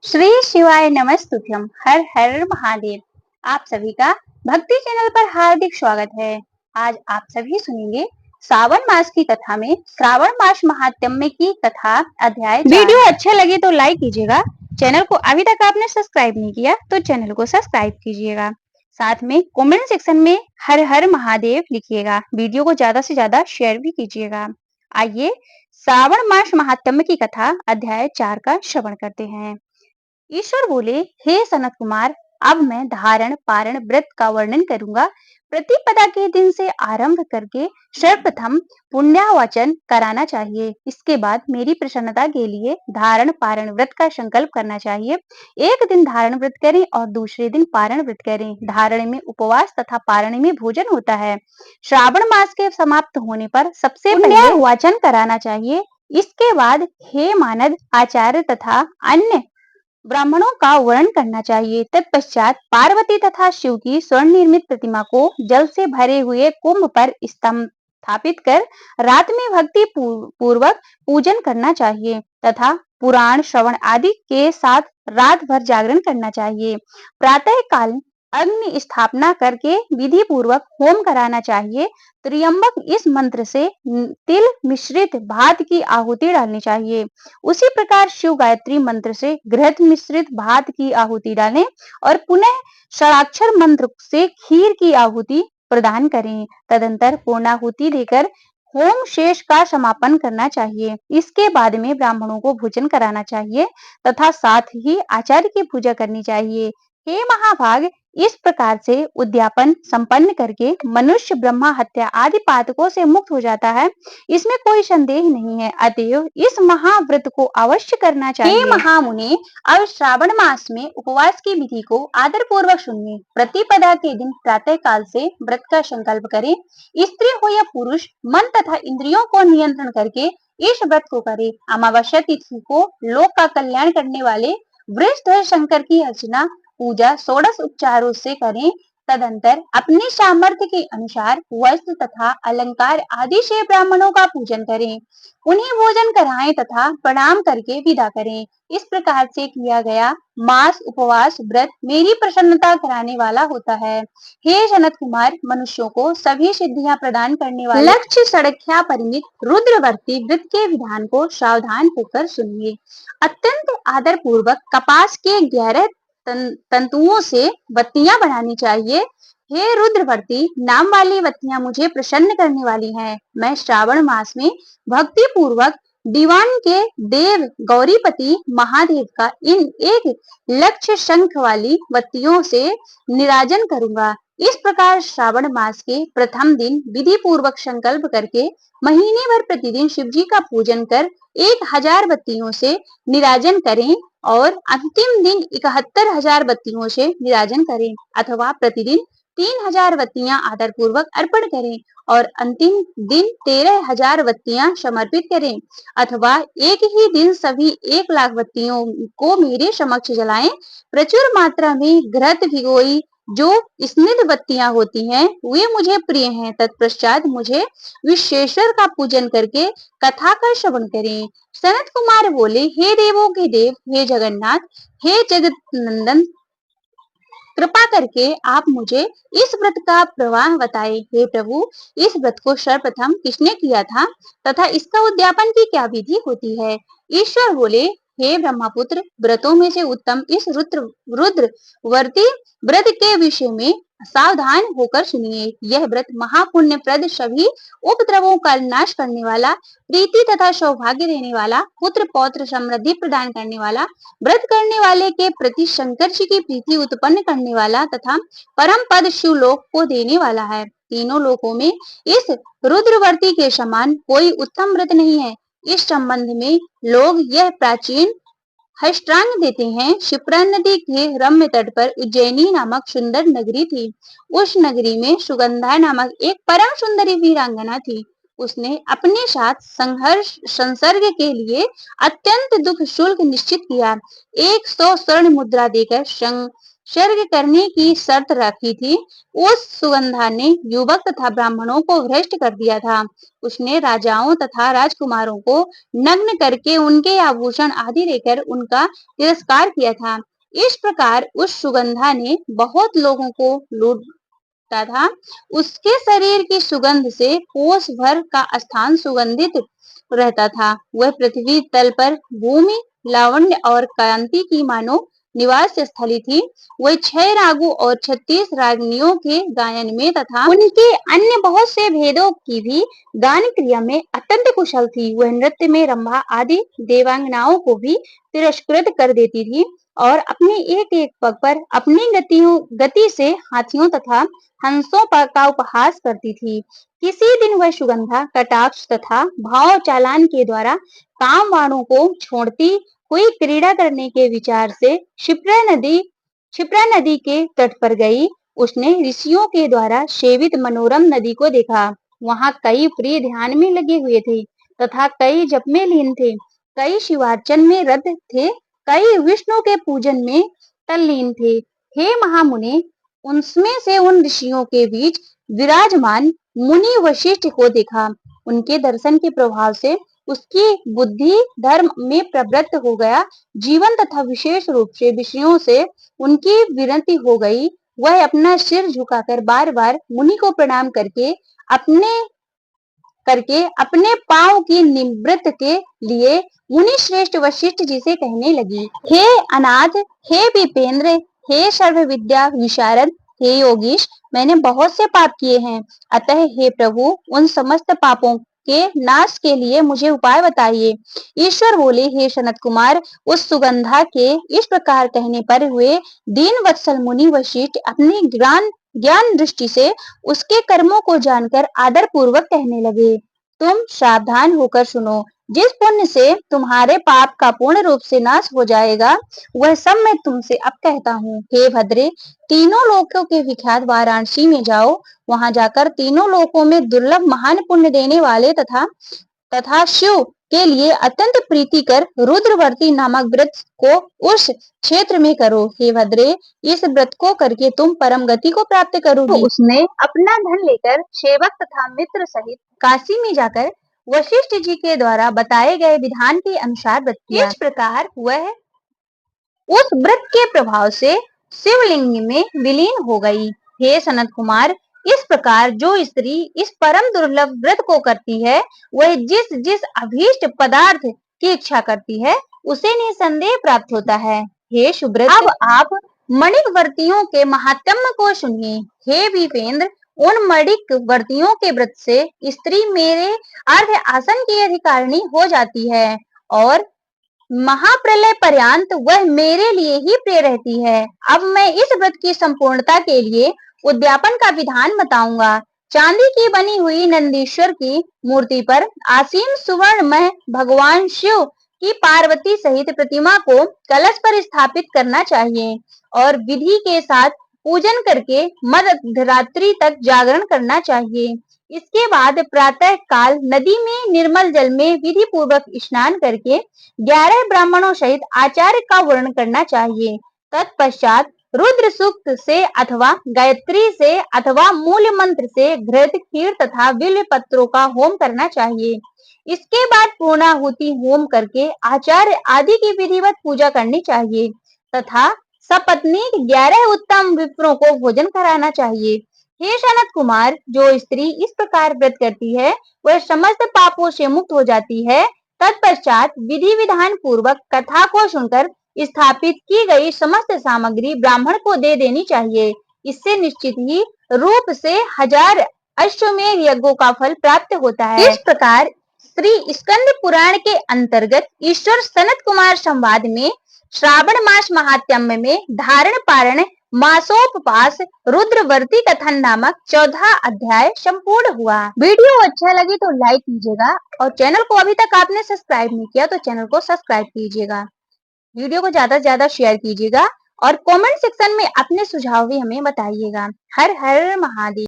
श्री शिवाय नमस्तुभ्यम। हर हर महादेव। आप सभी का भक्ति चैनल पर हार्दिक स्वागत है। आज आप सभी सुनेंगे श्रावण मास की कथा में श्रावण मास महात्म्य की कथा अध्याय 4। वीडियो अच्छा लगे तो लाइक कीजिएगा। चैनल को अभी तक आपने सब्सक्राइब नहीं किया तो चैनल को सब्सक्राइब कीजिएगा। साथ में कमेंट सेक्शन में हर हर महादेव लिखिएगा। वीडियो को ज्यादा से ज्यादा शेयर भी कीजिएगा। आइए श्रावण मास महात्म्य की कथा अध्याय 4 का श्रवण करते हैं। ईश्वर बोले, हे सनत कुमार, अब मैं धारण पारण व्रत का वर्णन करूंगा। प्रतिपदा के दिन से आरंभ करके सर्वप्रथम पुण्यावाचन कराना चाहिए। इसके बाद मेरी प्रसन्नता के लिए धारण पारण व्रत का संकल्प करना चाहिए। एक दिन धारण व्रत करें और दूसरे दिन पारण व्रत करें। धारण में उपवास तथा पारण में भोजन होता है। श्रावण मास के समाप्त होने पर सबसे पहले वाचन कराना चाहिए। इसके बाद हे मानद आचार्य तथा अन्य ब्राह्मणों का वर्ण करना चाहिए। तत्पश्चात पार्वती तथा शिव की स्वर्ण निर्मित प्रतिमा को जल से भरे हुए कुंभ पर स्थापित कर रात में भक्ति पूर्वक पूजन करना चाहिए तथा पुराण श्रवण आदि के साथ रात भर जागरण करना चाहिए। प्रातः काल अग्नि स्थापना करके विधि पूर्वक होम कराना चाहिए। त्र्यंबक इस मंत्र से तिल मिश्रित भात की आहुति डालनी चाहिए। उसी प्रकार शिव गायत्री मंत्र से घृत मिश्रित भात की आहुति डालें और पुनः षडाक्षर मंत्र से खीर की आहुति प्रदान करें। तदंतर पूर्णाहुति देकर होम शेष का समापन करना चाहिए। इसके बाद में ब्राह्मणों को भोजन कराना चाहिए तथा साथ ही आचार्य की पूजा करनी चाहिए। हे महाभाग, इस प्रकार से उद्यापन संपन्न करके मनुष्य ब्रह्मा हत्या आदि पातकों से मुक्त हो जाता है। इसमें कोई संदेह नहीं है। अतएव इस महाव्रत को अवश्य करना चाहिए। हे महामुनि, अब श्रावण मास में उपवास की विधि को आदर पूर्वक सुनिए। प्रतिपदा के दिन प्रातः काल से व्रत का संकल्प करें। स्त्री हो या पुरुष मन तथा इंद्रियों को नियंत्रण करके इस व्रत को करे। अमावस्या तिथि को लोक का कल्याण करने वाले वृषध्वज शंकर की अर्चना पूजा षोडश उपचारों से करें। तदंतर अपने सामर्थ्य के अनुसार वस्त्र तथा अलंकार आदि से ब्राह्मणों का पूजन करें। उन्हें भोजन कराएं तथा प्रणाम करके विदा करें। इस प्रकार से किया गया मास उपवास व्रत मेरी प्रसन्नता कराने वाला होता है। हे जनक कुमार, मनुष्यों को सभी सिद्धियां प्रदान करने वाले लक्ष्य सड़ख्या परिमित रुद्रवर्ती व्रत के विधान को सावधान होकर सुनिए। अत्यंत आदर पूर्वक कपास के 11 तंतुओं से बत्तियां बनानी चाहिए। हे रुद्रवर्ती, नाम वाली बत्तियां मुझे प्रसन्न करने वाली हैं। मैं श्रावण मास में भक्ति पूर्वक दीवान के देव गौरीपति महादेव का इन एक लक्ष्य शंख वाली बत्तियों से निराजन करूंगा। इस प्रकार श्रावण मास के प्रथम दिन विधि पूर्वक संकल्प करके महीने भर प्रतिदिन शिव जी का पूजन कर 1000 बत्तियों से निराजन करें और अंतिम दिन 71,000 बत्तियों से निराजन करें अथवा प्रतिदिन 3000 बत्तियां आदर पूर्वक अर्पण करें और अंतिम दिन 13,000 बत्तियां समर्पित करें अथवा एक ही दिन सभी 1,00,000 बत्तियों को मेरे समक्ष जलाएं। प्रचुर मात्रा में घृत भिगोई जो स्निग्ध बत्तियां होती हैं वे मुझे प्रिय हैं। तत्पश्चात मुझे विश्वेश्वर का पूजन करके कथा का श्रवण करें। सनत कुमार बोले, हे देवों के देव, हे जगन्नाथ, हे जगत नंदन, कृपा करके आप मुझे इस व्रत का प्रवाह बताए। हे प्रभु, इस व्रत को सर्वप्रथम किसने किया था तथा इसका उद्यापन की क्या विधि होती है? ईश्वर बोले, हे ब्रह्मपुत्र, व्रतों में से उत्तम इस रुद्रवर्ती व्रत के विषय में सावधान होकर सुनिए। यह व्रत महापुण्य प्रद, सभी उपद्रवों का नाश करने वाला, प्रीति तथा सौभाग्य देने वाला, पुत्र पौत्र समृद्धि प्रदान करने वाला, व्रत करने वाले के प्रति शंकर जी की प्रीति उत्पन्न करने वाला तथा परम पद शिवलोक को देने वाला है। तीनों लोकों में इस रुद्रवर्ती के समान कोई उत्तम व्रत नहीं है। इस संबंध में लोग यह प्राचीन हष्टांग देते हैं। शिप्रा नदी के रम्य तट पर उज्जैनी नामक सुंदर नगरी थी। उस नगरी में सुगंधा नामक एक परम सुंदरी वीरांगना थी। उसने अपने साथ संघर्ष संसर्ग के लिए अत्यंत दुख शुल्क निश्चित किया। 100 स्वर्ण मुद्रा देकर स्वर्ग करने की शर्त रखी थी। उस सुगंधा ने युवक तथा ब्राह्मणों को भ्रष्ट कर दिया था। उसने राजाओं तथा राजकुमारों को नग्न करके उनके आभूषण आदि देकर उनका तिरस्कार किया था। इस प्रकार उस सुगंधा ने बहुत लोगों को लूटा था। उसके शरीर की सुगंध से कोस भर का स्थान सुगंधित रहता था। वह पृथ्वी तल पर भूमि, लावण्य और कांति की मानो निवास स्थली थी। वह 6 रागों और 36 रागनियों के गायन में तथा उनके अन्य बहुत से भेदों की भी गान क्रिया में अत्यंत कुशल थी। वह नृत्य में रंभा आदि देवांगनाओं को भी तिरस्कृत कर देती थी और अपने एक एक पग पर अपनी गति से हाथियों तथा हंसों का उपहास करती थी। किसी दिन वह सुगंधा कटाक्ष तथा भाव चालान के द्वारा कामवाणों को छोड़ती हुई क्रीड़ा करने के विचार से क्षिप्रा नदी के तट पर गई। उसने ऋषियों के द्वारा सेवित मनोरम नदी को देखा। वहां कई प्रिय ध्यान में लगे हुए थे तथा कई जप में लीन थे। कई शिवार्चन में रत थे, कई विष्णु के पूजन में तल्लीन थे। हे महामुने, उनमें से उन ऋषियों के बीच विराजमान मुनि वशिष्ठ को देखा। उनके दर्शन के प्रभाव से उसकी बुद्धि धर्म में प्रवृत्त हो गया। जीवन तथा विशेष रूप से विषयों से उनकी विरति हो गई। वह अपना सिर झुकाकर बार बार मुनि को प्रणाम करके अपने पांव की निवृत्त के लिए मुनि श्रेष्ठ वशिष्ठ जी से कहने लगी, हे अनाथ, हे विपेंद्र, हे सर्व विद्या विशारद, हे योगीश, मैंने बहुत से पाप किए हैं। अतः हे प्रभु, उन समस्त पापों के नाश के लिए मुझे उपाय बताइए। ईश्वर बोले, हे सनत कुमार, उस सुगंधा के इस प्रकार कहने पर हुए दीन वत्सल मुनि वशिष्ठ अपनी ज्ञान दृष्टि से उसके कर्मों को जानकर आदर पूर्वक कहने लगे, तुम सावधान होकर सुनो। जिस पुण्य से तुम्हारे पाप का पूर्ण रूप से नाश हो जाएगा, वह सब मैं तुमसे अब कहता हूँ। हे भद्रे, तीनों लोकों के विख्यात वाराणसी में जाओ। वहां जाकर तीनों लोकों में दुर्लभ महान पुण्य देने वाले तथा शिव के लिए अत्यंत प्रीतिकर रुद्रवर्ती नामक व्रत को उस क्षेत्र में करो। हे भद्रे, इस व्रत को करके तुम परम गति को प्राप्त करोगी। तो उसने अपना धन लेकर सेवक तथा मित्र सहित काशी में जाकर वशिष्ठ जी के द्वारा बताए गए विधान के अनुसार व्रत किया। इस प्रकार वह उस व्रत के प्रभाव से शिवलिंग में विलीन हो गई। हे सनत कुमार, इस प्रकार जो स्त्री इस परम दुर्लभ व्रत को करती है, वह जिस जिस अभीष्ट पदार्थ की इच्छा करती है, उसे निसंदेह प्राप्त होता है। हे सुब्रत, अब आप मणिक व्रतियों के महात्म्य को सुनिए। हे विपेंद्र, उन मणिक व्रतियों के व्रत से स्त्री मेरे अर्ध आसन की अधिकारिणी हो जाती है और महाप्रलय पर्यंत वह मेरे लिए ही प्रिय रहती है। अब मैं इस व्रत की संपूर्णता के लिए उद्यापन का विधान बताऊंगा। चांदी की बनी हुई नंदीश्वर की मूर्ति पर आसीन सुवर्णमय भगवान शिव की पार्वती सहित प्रतिमा को कलश पर स्थापित करना चाहिए और विधि के साथ पूजन करके मध्यरात्रि तक जागरण करना चाहिए। इसके बाद प्रातः काल नदी में निर्मल जल में विधि पूर्वक स्नान करके 11 ब्राह्मणों सहित आचार्य का वर्णन करना चाहिए। तत्पश्चात रुद्र सूक्त से अथवा गायत्री से अथवा मूल मंत्र से घृत, खीर तथा बिल्व पत्रों का होम करना चाहिए। इसके बाद पूर्णाहुति होम करके आचार्य आदि की विधिवत पूजा करनी चाहिए तथा सपत्नी 11 उत्तम विप्रों को भोजन कराना चाहिए। हे सनत कुमार, जो स्त्री इस प्रकार व्रत करती है, वह समस्त पापों से मुक्त हो जाती है। तत्पश्चात विधि विधान पूर्वक कथा को सुनकर स्थापित की गई समस्त सामग्री ब्राह्मण को दे देनी चाहिए। इससे निश्चित ही रूप से 1000 अश्वमेध यज्ञों का फल प्राप्त होता है। इस प्रकार श्री स्कंद पुराण के अंतर्गत ईश्वर सनत कुमार संवाद में श्रावण मास महात्म्य में धारण पारण मासोपवास रुद्रवर्ती कथन नामक 14 अध्याय संपूर्ण हुआ। वीडियो अच्छा लगे तो लाइक कीजिएगा और चैनल को अभी तक आपने सब्सक्राइब नहीं किया तो चैनल को सब्सक्राइब कीजिएगा। वीडियो को ज्यादा से ज्यादा शेयर कीजिएगा और कमेंट सेक्शन में अपने सुझाव भी हमें बताइएगा। हर हर महादेव।